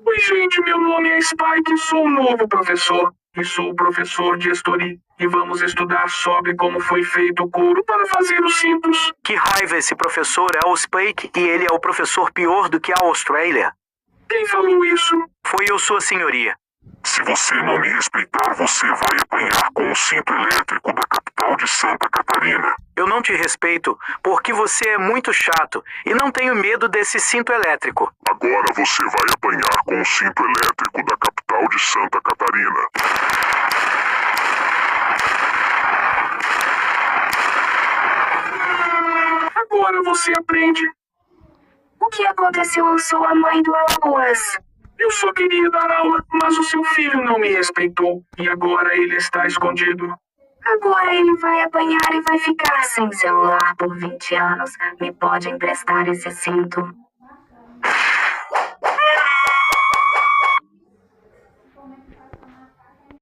Oi, gente, meu nome é Spike, sou o novo professor. E sou o professor de Story. E vamos estudar sobre como foi feito o couro para fazer os cintos. Que raiva, esse professor é o Spike e ele é o professor pior do que a Austrália. Quem falou isso? Foi eu, sua senhoria. Se você não me respeitar, você vai apanhar com o cinto elétrico da capital de Santa Catarina. Eu não te respeito porque você é muito chato e não tenho medo desse cinto elétrico. Agora você vai apanhar com o cinto elétrico da capital de Santa Catarina. Agora você aprende. O que aconteceu? Eu sou a mãe do Alagoas. Eu só queria dar aula, mas o seu filho não me respeitou. E agora ele está escondido. Agora ele vai apanhar e vai ficar sem celular por 20 anos. Me pode emprestar esse cinto?